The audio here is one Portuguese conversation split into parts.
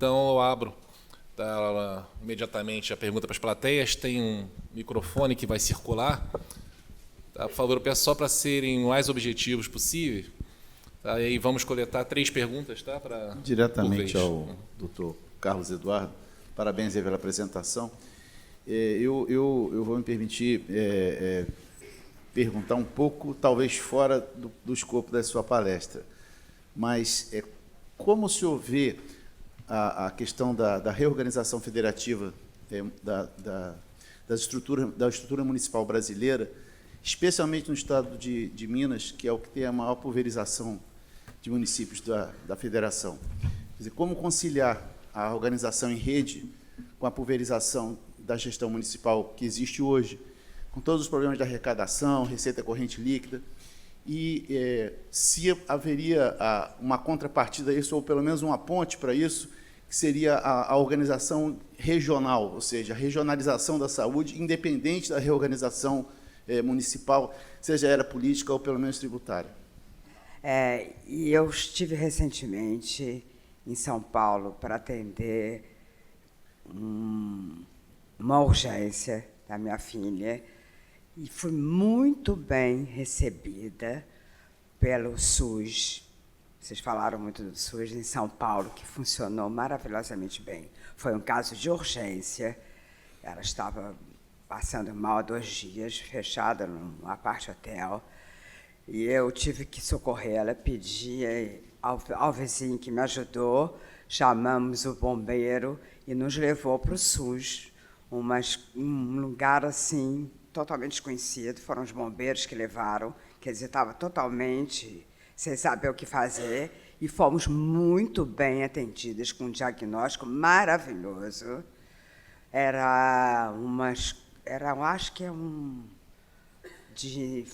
Então, eu abro imediatamente a pergunta para as plateias. Tem um microfone que vai circular. Tá? Por favor, eu peço só para serem o mais objetivos possível. Tá? E aí vamos coletar 3 perguntas. Tá? Diretamente ao doutor Carlos Eduardo. Parabéns aí pela apresentação. Eu vou me permitir perguntar um pouco, talvez fora do escopo da sua palestra, mas como o senhor vê a questão da reorganização federativa da estrutura municipal brasileira, especialmente no estado de Minas, que é o que tem a maior pulverização de municípios da federação. Quer dizer, como conciliar a organização em rede com a pulverização da gestão municipal que existe hoje, com todos os problemas de arrecadação, receita corrente líquida, e se haveria uma contrapartida a isso, ou pelo menos uma ponte para isso, que seria a organização regional, ou seja, a regionalização da saúde, independente da reorganização municipal, seja era política ou pelo menos tributária. E eu estive recentemente em São Paulo para atender uma urgência da minha filha e fui muito bem recebida pelo SUS. Vocês falaram muito do SUS em São Paulo, que funcionou maravilhosamente bem. Foi um caso de urgência. Ela estava passando mal há 2 dias, fechada num apart-hotel, e eu tive que socorrer ela, pedi ao vizinho que me ajudou, chamamos o bombeiro e nos levou para o SUS, um lugar assim totalmente desconhecido. Foram os bombeiros que levaram, quer dizer, estava totalmente sem saber o que fazer, e fomos muito bem atendidas, com um diagnóstico maravilhoso. Eu acho que de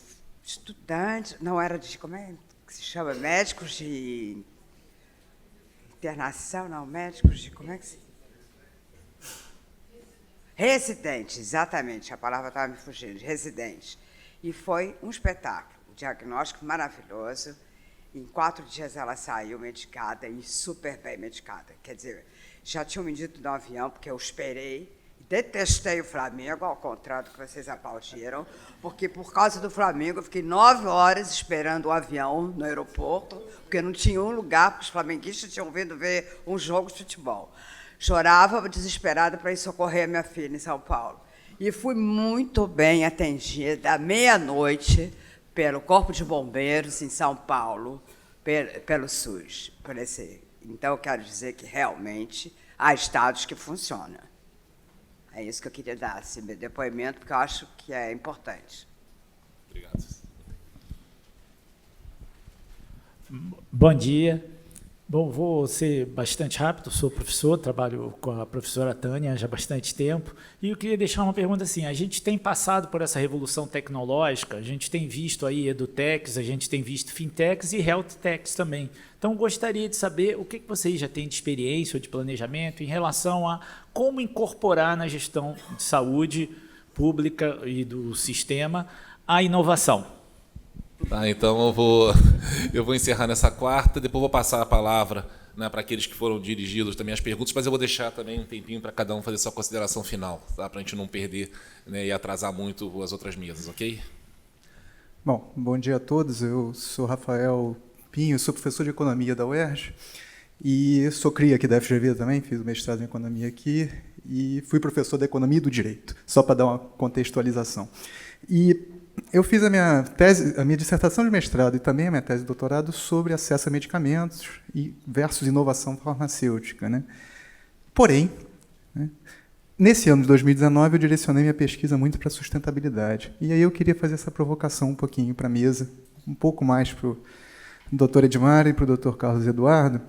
estudantes, não era de, como é que se chama? Médicos de internação, não, médicos de, como é que se... Residentes, exatamente, a palavra estava me fugindo, residentes. E foi um espetáculo, um diagnóstico maravilhoso. Em 4 dias ela saiu medicada e super bem medicada. Quer dizer, já tinham me dito no avião, porque eu esperei, detestei o Flamengo, ao contrário do que vocês aplaudiram, porque por causa do Flamengo eu fiquei 9 horas esperando o avião no aeroporto, porque não tinha um lugar, porque os flamenguistas tinham vindo ver um jogo de futebol. Chorava desesperada para ir socorrer a minha filha em São Paulo. E fui muito bem atendida à meia-noite pelo Corpo de Bombeiros em São Paulo, pelo SUS. Então, eu quero dizer que realmente há estados que funcionam. É isso que eu queria dar, esse meu depoimento, porque eu acho que é importante. Obrigado. Bom dia. Bom, vou ser bastante rápido, sou professor, trabalho com a professora Tânia já há bastante tempo, e eu queria deixar uma pergunta assim: a gente tem passado por essa revolução tecnológica, a gente tem visto aí edutechs, a gente tem visto fintechs e healthtechs também. Então, gostaria de saber o que vocês já têm de experiência ou de planejamento em relação a como incorporar na gestão de saúde pública e do sistema a inovação. Tá, então eu vou encerrar nessa quarta, depois vou passar a palavra, né, para aqueles que foram dirigidos também as perguntas, mas eu vou deixar também um tempinho para cada um fazer sua consideração final, tá, para a gente não perder, né, e atrasar muito as outras mesas, ok? Bom dia a todos. Eu sou Rafael Pinho, sou professor de Economia da UERJ e sou CRIA aqui da FGV também, fiz o mestrado em Economia aqui e fui professor da Economia e do Direito, só para dar uma contextualização. E eu fiz a minha dissertação de mestrado e também a minha tese de doutorado sobre acesso a medicamentos versus inovação farmacêutica, né? Porém, né, nesse ano de 2019, eu direcionei minha pesquisa muito para a sustentabilidade. E aí eu queria fazer essa provocação um pouquinho para a mesa, um pouco mais para o Dr. Edmar e para o Dr. Carlos Eduardo,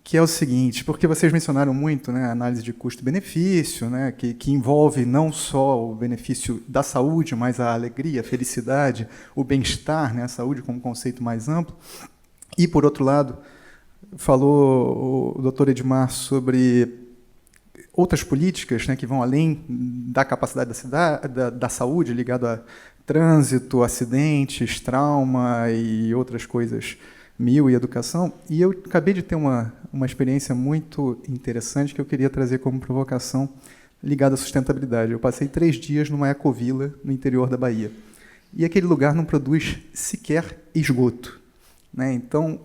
que é o seguinte, porque vocês mencionaram muito, né, a análise de custo-benefício, né, que envolve não só o benefício da saúde, mas a alegria, a felicidade, o bem-estar, né, a saúde como conceito mais amplo. E, por outro lado, falou o Dr. Edmar sobre outras políticas, né, que vão além da capacidade da saúde, ligado a trânsito, acidentes, trauma e outras coisas Mil e educação, e eu acabei de ter uma experiência muito interessante que eu queria trazer como provocação ligada à sustentabilidade. Eu passei 3 dias numa ecovila no interior da Bahia, e aquele lugar não produz sequer esgoto, né? Então,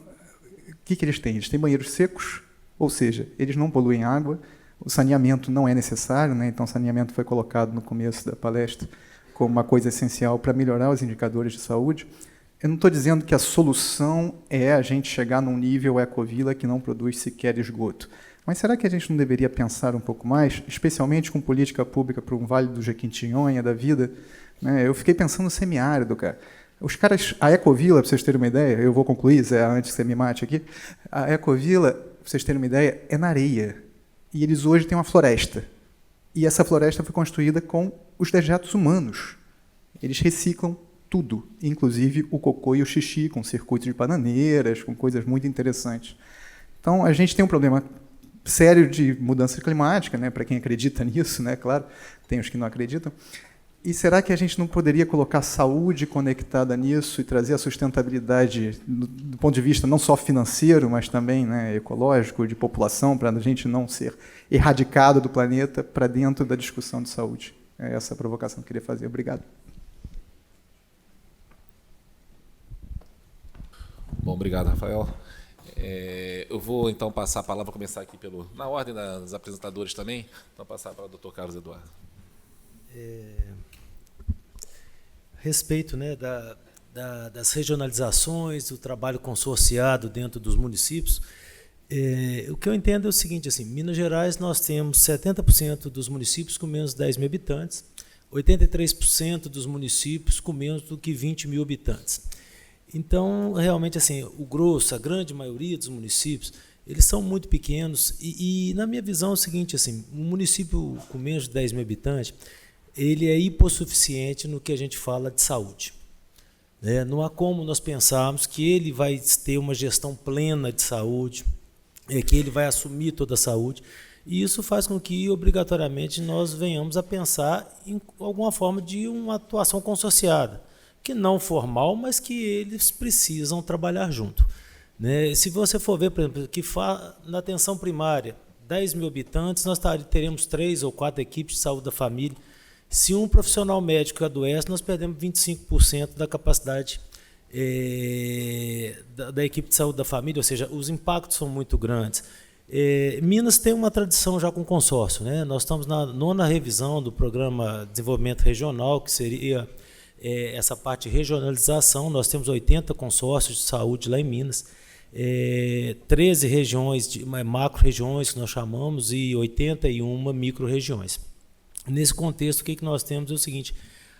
o que eles têm? Eles têm banheiros secos, ou seja, eles não poluem água, o saneamento não é necessário, né? Então o saneamento foi colocado no começo da palestra como uma coisa essencial para melhorar os indicadores de saúde. Eu não estou dizendo que a solução é a gente chegar num nível ecovila que não produz sequer esgoto. Mas será que a gente não deveria pensar um pouco mais, especialmente com política pública para um Vale do Jequitinhonha da vida? Né? Eu fiquei pensando no semiárido, cara. Os caras, a ecovila, para vocês terem uma ideia, eu vou concluir, Zé, antes que você me mate aqui, a ecovila, para vocês terem uma ideia, é na areia. E eles hoje têm uma floresta. E essa floresta foi construída com os dejetos humanos. Eles reciclam tudo, inclusive o cocô e o xixi, com circuitos de bananeiras, com coisas muito interessantes. Então, a gente tem um problema sério de mudança climática, né, para quem acredita nisso, né, claro, tem os que não acreditam. E será que a gente não poderia colocar saúde conectada nisso e trazer a sustentabilidade do ponto de vista não só financeiro, mas também, né, ecológico, de população, para a gente não ser erradicado do planeta para dentro da discussão de saúde? É essa a provocação que eu queria fazer. Obrigado. Bom, obrigado, Rafael. Eu vou, então, passar a palavra, começar aqui na ordem dos apresentadores também, então passar para o Dr. Carlos Eduardo. Respeito, né, das regionalizações, do trabalho consorciado dentro dos municípios, o que eu entendo é o seguinte, assim, Minas Gerais nós temos 70% dos municípios com menos de 10 mil habitantes, 83% dos municípios com menos do que 20 mil habitantes. Então, realmente, assim, o grosso, a grande maioria dos municípios, eles são muito pequenos e na minha visão é o seguinte, assim, um município com menos de 10 mil habitantes, ele é hipossuficiente no que a gente fala de saúde. Né? Não há como nós pensarmos que ele vai ter uma gestão plena de saúde, que ele vai assumir toda a saúde, e isso faz com que, obrigatoriamente, nós venhamos a pensar em alguma forma de uma atuação consorciada, que não formal, mas que eles precisam trabalhar junto. Né? Se você for ver, por exemplo, que na atenção primária, 10 mil habitantes, nós teremos 3 ou 4 equipes de saúde da família. Se um profissional médico adoece, nós perdemos 25% da capacidade da equipe de saúde da família, ou seja, os impactos são muito grandes. Minas tem uma tradição já com consórcio. Né? Nós estamos na 9ª revisão do Programa de Desenvolvimento Regional, que seria essa parte de regionalização. Nós temos 80 consórcios de saúde lá em Minas, 13 regiões, macro-regiões que nós chamamos, e 81 micro-regiões. Nesse contexto, o que nós temos é o seguinte,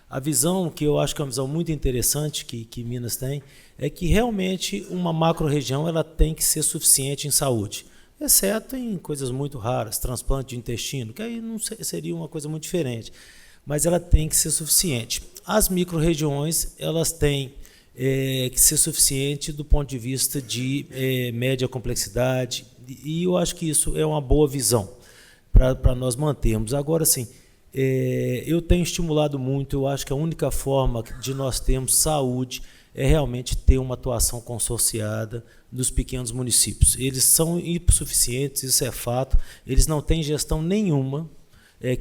a visão, que eu acho que é uma visão muito interessante que Minas tem, é que realmente uma macro-região ela tem que ser suficiente em saúde, exceto em coisas muito raras, transplante de intestino, que aí não seria uma coisa muito diferente, mas ela tem que ser suficiente. As micro-regiões, elas têm que ser suficiente do ponto de vista de média complexidade, e eu acho que isso é uma boa visão para nós mantermos. Agora, sim, eu tenho estimulado muito, eu acho que a única forma de nós termos saúde é realmente ter uma atuação consorciada dos pequenos municípios. Eles são hipossuficientes, isso é fato, eles não têm gestão nenhuma.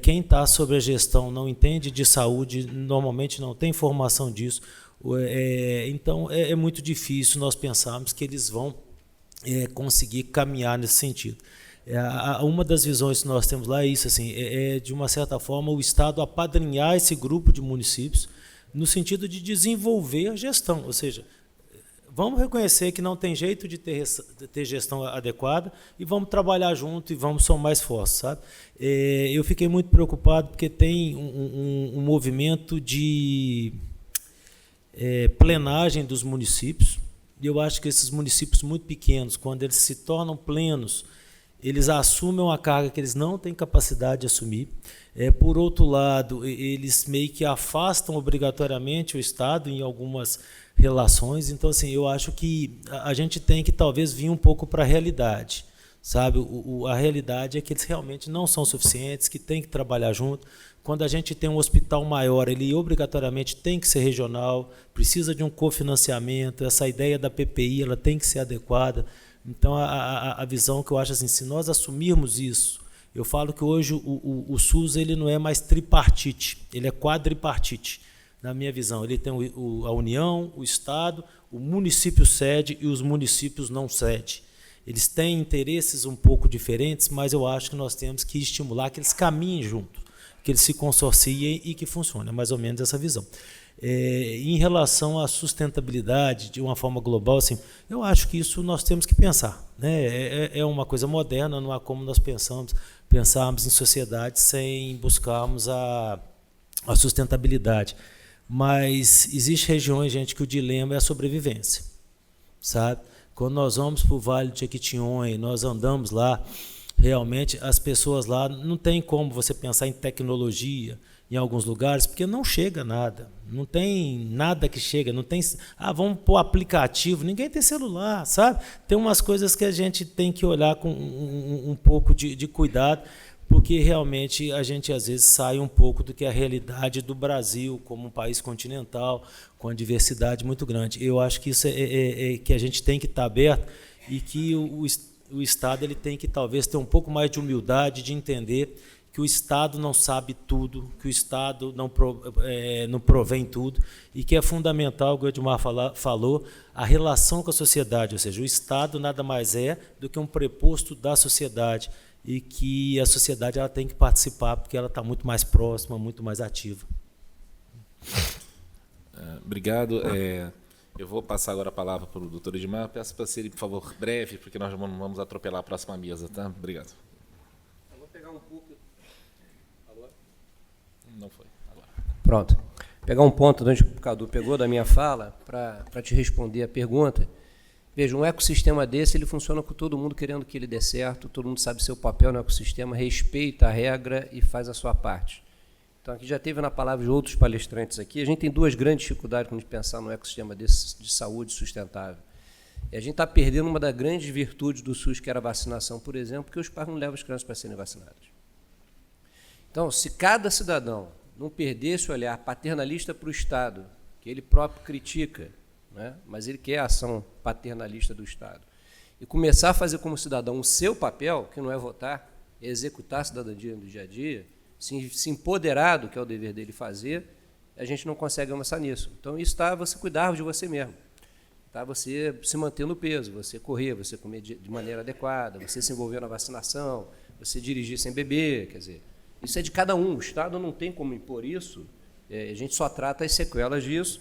Quem está sobre a gestão não entende de saúde, normalmente não tem informação disso, então é muito difícil nós pensarmos que eles vão conseguir caminhar nesse sentido. Uma das visões que nós temos lá é isso, assim, de uma certa forma o Estado apadrinhar esse grupo de municípios no sentido de desenvolver a gestão, ou seja, vamos reconhecer que não tem jeito de ter gestão adequada e vamos trabalhar junto e vamos somar esforços, sabe? Eu fiquei muito preocupado porque tem um movimento de plenagem dos municípios, e eu acho que esses municípios muito pequenos, quando eles se tornam plenos, eles assumem uma carga que eles não têm capacidade de assumir. Por outro lado, eles meio que afastam obrigatoriamente o Estado em algumas relações. Então, assim, eu acho que a gente tem que talvez vir um pouco para a realidade, sabe? A realidade é que eles realmente não são suficientes, que tem que trabalhar junto. Quando a gente tem um hospital maior, ele obrigatoriamente tem que ser regional, precisa de um cofinanciamento, essa ideia da PPI ela tem que ser adequada. Então, a visão que eu acho assim, se nós assumirmos isso, eu falo que hoje o SUS ele não é mais tripartite, ele é quadripartite, na minha visão. Ele tem a União, o Estado, o município sede e os municípios não sede. Eles têm interesses um pouco diferentes, mas eu acho que nós temos que estimular que eles caminhem juntos, que eles se consorciem e que funcione. É mais ou menos essa visão. Em relação à sustentabilidade, de uma forma global, assim, eu acho que isso nós temos que pensar, né? É uma coisa moderna, não há como nós pensarmos em sociedade sem buscarmos a sustentabilidade. Mas existem regiões, gente, que o dilema é a sobrevivência, sabe? Quando nós vamos para o Vale de Jequitinhonha, nós andamos lá, realmente as pessoas lá, não tem como você pensar em tecnologia em alguns lugares, porque não chega nada, não tem nada que chega, não tem, vamos pôr aplicativo, ninguém tem celular, sabe? Tem umas coisas que a gente tem que olhar com um pouco de cuidado, porque realmente a gente às vezes sai um pouco do que é a realidade do Brasil como um país continental, com a diversidade muito grande. Eu acho que isso que a gente tem que estar aberto e que o Estado ele tem que talvez ter um pouco mais de humildade de entender que o Estado não sabe tudo, que o Estado não provém tudo e que é fundamental, o que o Edmar falou, a relação com a sociedade, ou seja, o Estado nada mais é do que um preposto da sociedade e que a sociedade ela tem que participar porque ela está muito mais próxima, muito mais ativa. Obrigado. Eu vou passar agora a palavra para o doutor Edmar. Peço para ser, por favor, breve, porque nós vamos atropelar a próxima mesa, tá? Obrigado. Eu vou pegar um pouco... Alô? Não foi. Agora. Pronto. Pegar um ponto onde o Cadu pegou da minha fala para te responder a pergunta. Veja, um ecossistema desse, ele funciona com todo mundo querendo que ele dê certo, todo mundo sabe seu papel no ecossistema, respeita a regra e faz a sua parte. Então, aqui já teve na palavra de outros palestrantes aqui, a gente tem duas grandes dificuldades quando a gente pensar num ecossistema desse de saúde sustentável. E a gente está perdendo uma das grandes virtudes do SUS, que era a vacinação, por exemplo, porque os pais não levam as crianças para serem vacinadas. Então, se cada cidadão não perdesse o olhar paternalista para o Estado, que ele próprio critica, né, mas ele quer a ação paternalista do Estado, e começar a fazer como cidadão o seu papel, que não é votar, é executar a cidadania no dia a dia, se empoderar do que é o dever dele fazer, a gente não consegue avançar nisso. Então, isso está você cuidar de você mesmo, está você se manter no peso, você correr, você comer de maneira adequada, você se envolver na vacinação, você dirigir sem beber, quer dizer, isso é de cada um, o Estado não tem como impor isso, a gente só trata as sequelas disso.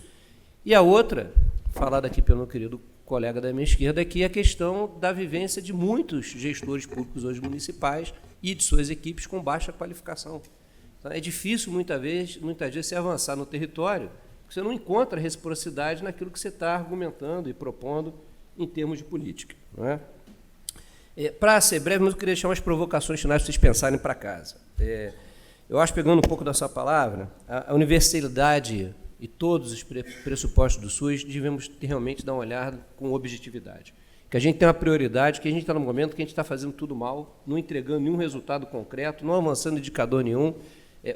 E a outra, falada aqui pelo meu querido colega da minha esquerda, é que a questão da vivência de muitos gestores públicos hoje municipais e de suas equipes com baixa qualificação. Então, é difícil, muitas vezes, se avançar no território, porque você não encontra reciprocidade naquilo que você está argumentando e propondo em termos de política. Não é? Para ser breve, mas eu queria deixar umas provocações finais para vocês pensarem para casa. Eu acho, pegando um pouco da sua palavra, a universalidade e todos os pressupostos do SUS devemos realmente dar uma olhada com objetividade. Que a gente tem uma prioridade, que a gente está no momento que a gente está fazendo tudo mal, não entregando nenhum resultado concreto, não avançando indicador nenhum,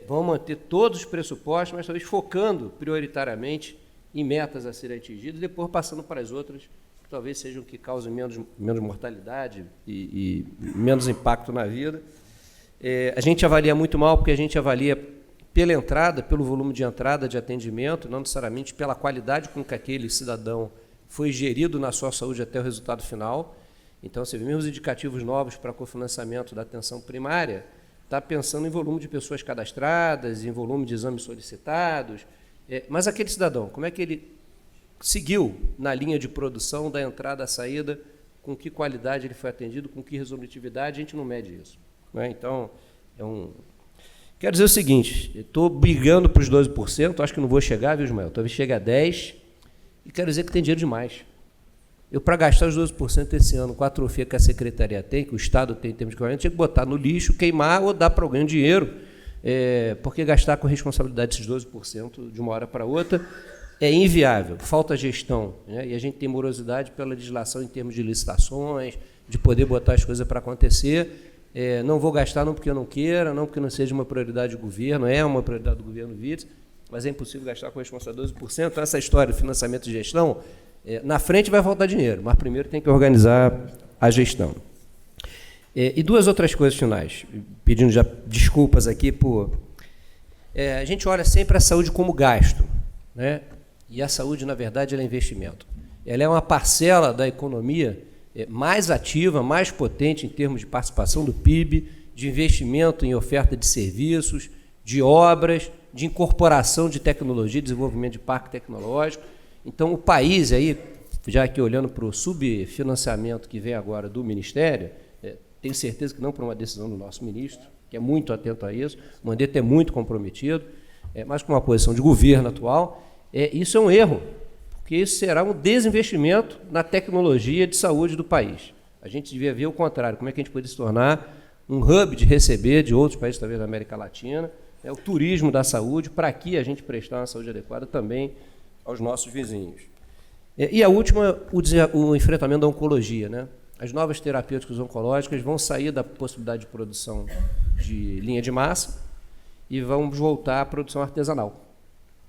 vamos manter todos os pressupostos, mas talvez focando prioritariamente em metas a serem atingidas, e depois passando para as outras, que talvez sejam que causem menos mortalidade e menos impacto na vida. A gente avalia muito mal, porque a gente avalia pela entrada, pelo volume de entrada de atendimento, não necessariamente pela qualidade com que aquele cidadão foi gerido na sua saúde até o resultado final. Então, você vê mesmo os indicativos novos para cofinanciamento da atenção primária, está pensando em volume de pessoas cadastradas, em volume de exames solicitados, mas aquele cidadão, como é que ele seguiu na linha de produção da entrada à saída, com que qualidade ele foi atendido, com que resolutividade, a gente não mede isso. Não é? Então, quero dizer o seguinte, estou brigando para os 12%, acho que não vou chegar, viu, Ismael? Talvez chegue a 10%, e quero dizer que tem dinheiro demais. Eu, para gastar os 12% esse ano com a atrofia que a Secretaria tem, que o Estado tem em termos de governança, tinha que botar no lixo, queimar ou dar para alguém dinheiro, porque gastar com responsabilidade esses 12% de uma hora para outra é inviável, falta gestão, né? E a gente tem morosidade pela legislação em termos de licitações, de poder botar as coisas para acontecer. Não vou gastar não porque eu não queira, não porque não seja uma prioridade do governo, é uma prioridade do governo Witzel, mas é impossível gastar com responsabilidade 12%. Então, essa história de financiamento e gestão, na frente vai faltar dinheiro, mas primeiro tem que organizar a gestão. E duas outras coisas finais, pedindo já desculpas aqui por... a gente olha sempre a saúde como gasto, né? E a saúde, na verdade, ela é investimento. Ela é uma parcela da economia mais ativa, mais potente em termos de participação do PIB, de investimento em oferta de serviços, de obras, de incorporação de tecnologia, desenvolvimento de parque tecnológico. Então, o país, aí, já aqui olhando para o subfinanciamento que vem agora do Ministério, tenho certeza que não por uma decisão do nosso ministro, que é muito atento a isso, o Mandetta é muito comprometido, mas com uma posição de governo atual, isso é um erro, porque isso será um desinvestimento na tecnologia de saúde do país. A gente devia ver o contrário, como é que a gente poderia se tornar um hub de receber de outros países, talvez da América Latina, o turismo da saúde, para que a gente prestar uma saúde adequada também aos nossos vizinhos. E a última, o enfrentamento da oncologia, né? As novas terapêuticas oncológicas vão sair da possibilidade de produção de linha de massa e vamos voltar à produção artesanal,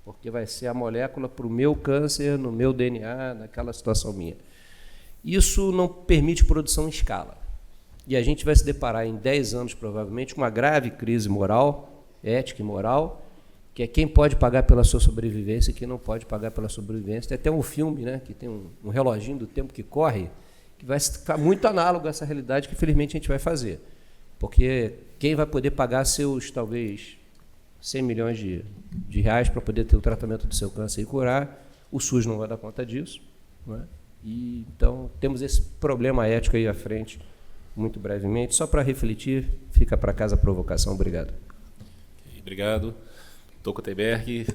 porque vai ser a molécula para o meu câncer, no meu DNA, naquela situação minha. Isso não permite produção em escala. E a gente vai se deparar em 10 anos, provavelmente, com uma grave crise moral, ética e moral, que é quem pode pagar pela sua sobrevivência e quem não pode pagar pela sobrevivência. Tem até um filme, né, que tem um reloginho do tempo que corre, que vai ficar muito análogo a essa realidade que, infelizmente, a gente vai fazer. Porque quem vai poder pagar seus, talvez, 100 milhões de reais para poder ter o tratamento do seu câncer e curar, o SUS não vai dar conta disso. Não é? E, então, temos esse problema ético aí à frente, muito brevemente. Só para refletir, fica para casa a provocação. Obrigado. Obrigado. Toco Teiberg.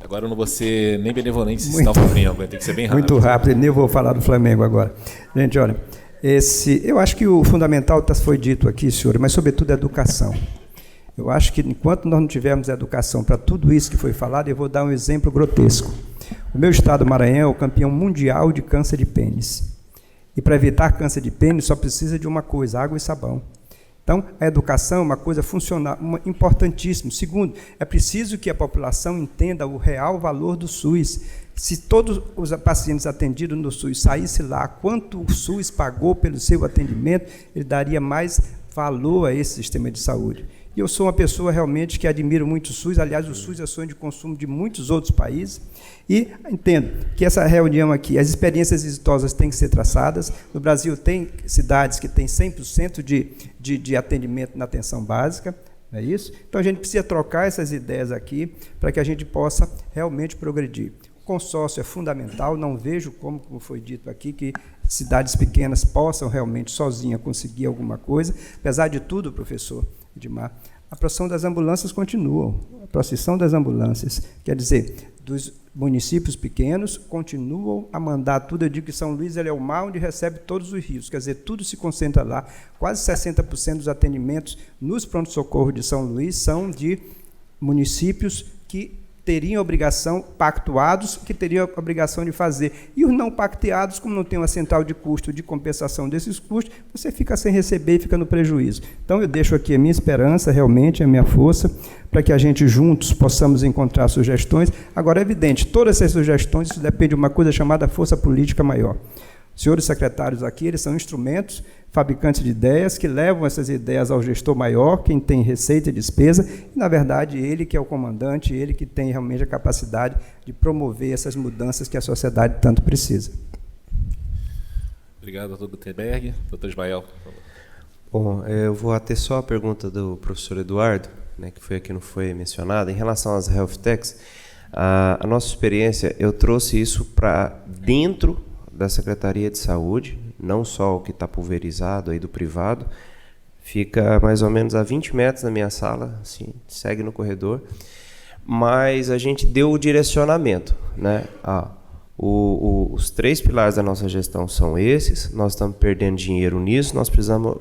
Agora eu não vou ser nem benevolente se citar o Flamengo, tem que ser bem rápido. Muito rápido, nem vou falar do Flamengo agora. Gente, olha, eu acho que o fundamental foi dito aqui, senhor, mas sobretudo a educação. Eu acho que enquanto nós não tivermos educação para tudo isso que foi falado, eu vou dar um exemplo grotesco. O meu estado, Maranhão, é o campeão mundial de câncer de pênis. E para evitar câncer de pênis só precisa de uma coisa, água e sabão. Então, a educação é uma coisa funcional, importantíssima. Segundo, é preciso que a população entenda o real valor do SUS. Se todos os pacientes atendidos no SUS saíssem lá, quanto o SUS pagou pelo seu atendimento, ele daria mais valor a esse sistema de saúde. E eu sou uma pessoa realmente que admiro muito o SUS, aliás, o SUS é sonho de consumo de muitos outros países, e entendo que essa reunião aqui, as experiências exitosas têm que ser traçadas. No Brasil tem cidades que têm 100% de atendimento na atenção básica, não é isso? Então a gente precisa trocar essas ideias aqui para que a gente possa realmente progredir. O consórcio é fundamental, não vejo como foi dito aqui, que cidades pequenas possam realmente sozinhas conseguir alguma coisa. Apesar de tudo, professor Edmar, a procissão das ambulâncias continua. A procissão das ambulâncias, quer dizer, dos municípios pequenos, continuam a mandar tudo. Eu digo que São Luís ele é o mar onde recebe todos os rios, quer dizer, tudo se concentra lá. Quase 60% dos atendimentos nos pronto-socorro de São Luís são de municípios que teriam obrigação, pactuados, que teriam a obrigação de fazer. E os não pacteados, como não tem uma central de custo de compensação desses custos, você fica sem receber e fica no prejuízo. Então, eu deixo aqui a minha esperança, realmente, a minha força, para que a gente juntos possamos encontrar sugestões. Agora, é evidente, todas essas sugestões, isso depende de uma coisa chamada força política maior. Os senhores secretários aqui, eles são instrumentos, fabricantes de ideias, que levam essas ideias ao gestor maior, quem tem receita e despesa, e, na verdade, ele que é o comandante, ele que tem realmente a capacidade de promover essas mudanças que a sociedade tanto precisa. Obrigado, doutor Gutenberg. Doutor Ismael, por favor. Bom, eu vou até só a pergunta do professor Eduardo, né, que foi aqui, não foi mencionada, em relação às health techs. A nossa experiência, eu trouxe isso para dentro da Secretaria de Saúde, não só o que está pulverizado aí do privado, fica mais ou menos a 20 metros da minha sala, assim, segue no corredor, mas a gente deu o direcionamento, né? Os 3 pilares da nossa gestão são esses, nós estamos perdendo dinheiro nisso, nós precisamos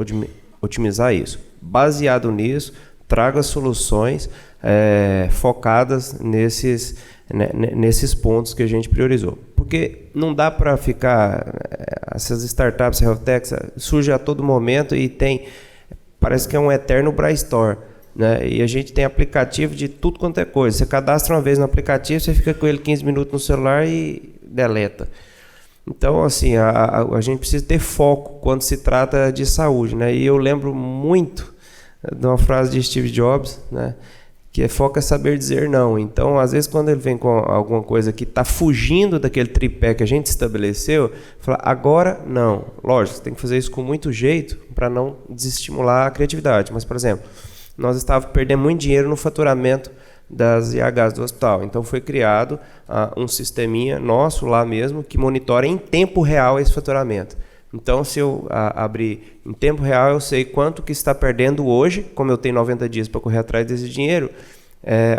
otimizar isso. Baseado nisso, traga soluções focadas nesses pontos que a gente priorizou. Porque não dá para ficar essas startups, health techs, surge a todo momento e parece que é um eterno brainstorm, né? E a gente tem aplicativo de tudo quanto é coisa. Você cadastra uma vez no aplicativo, você fica com ele 15 minutos no celular e deleta. Então, assim, a gente precisa ter foco quando se trata de saúde, né? E eu lembro muito de uma frase de Steve Jobs, né? Que é foco é saber dizer não. Então, às vezes, quando ele vem com alguma coisa que está fugindo daquele tripé que a gente estabeleceu, fala, agora não. Lógico, você tem que fazer isso com muito jeito para não desestimular a criatividade. Mas, por exemplo, nós estávamos perdendo muito dinheiro no faturamento das IHs do hospital. Então, foi criado um sisteminha nosso lá mesmo que monitora em tempo real esse faturamento. Então, se eu abrir em tempo real, eu sei quanto que está perdendo hoje, como eu tenho 90 dias para correr atrás desse dinheiro,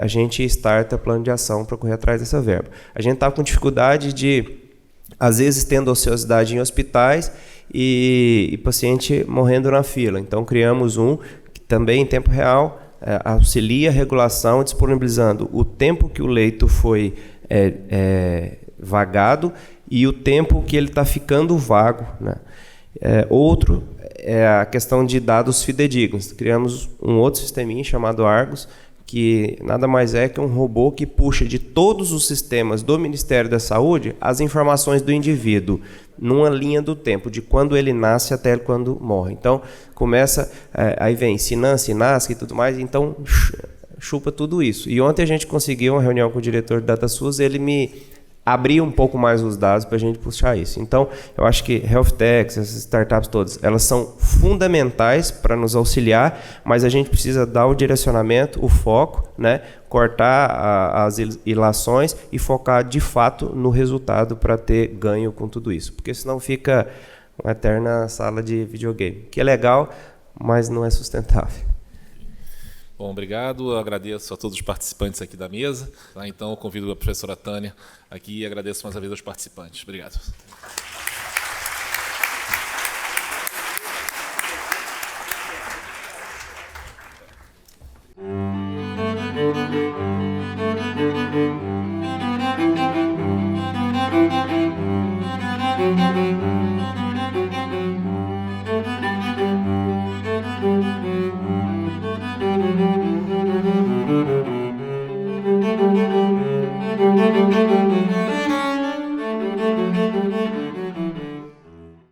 a gente starta plano de ação para correr atrás dessa verba. A gente estava com dificuldade de, às vezes, tendo ociosidade em hospitais e paciente morrendo na fila. Então, criamos um que também, em tempo real, auxilia a regulação, disponibilizando o tempo que o leito foi vagado e o tempo que ele está ficando vago, né? Outro é a questão de dados fidedignos. Criamos um outro sisteminha chamado Argos, que nada mais é que um robô que puxa de todos os sistemas do Ministério da Saúde as informações do indivíduo, numa linha do tempo, de quando ele nasce até quando morre. Então, começa, aí vem Sinan, Sinasc e tudo mais, então chupa tudo isso. E ontem a gente conseguiu uma reunião com o diretor do DataSUS, ele me abrir um pouco mais os dados para a gente puxar isso. Então, eu acho que health techs, essas startups todas, elas são fundamentais para nos auxiliar, mas a gente precisa dar o direcionamento, o foco, né? Cortar as ilações e focar de fato no resultado para ter ganho com tudo isso. Porque senão fica uma eterna sala de videogame, que é legal, mas não é sustentável. Bom, obrigado. Eu agradeço a todos os participantes aqui da mesa. Tá? Então, eu convido a professora Tânia aqui e agradeço mais uma vez aos participantes. Obrigado.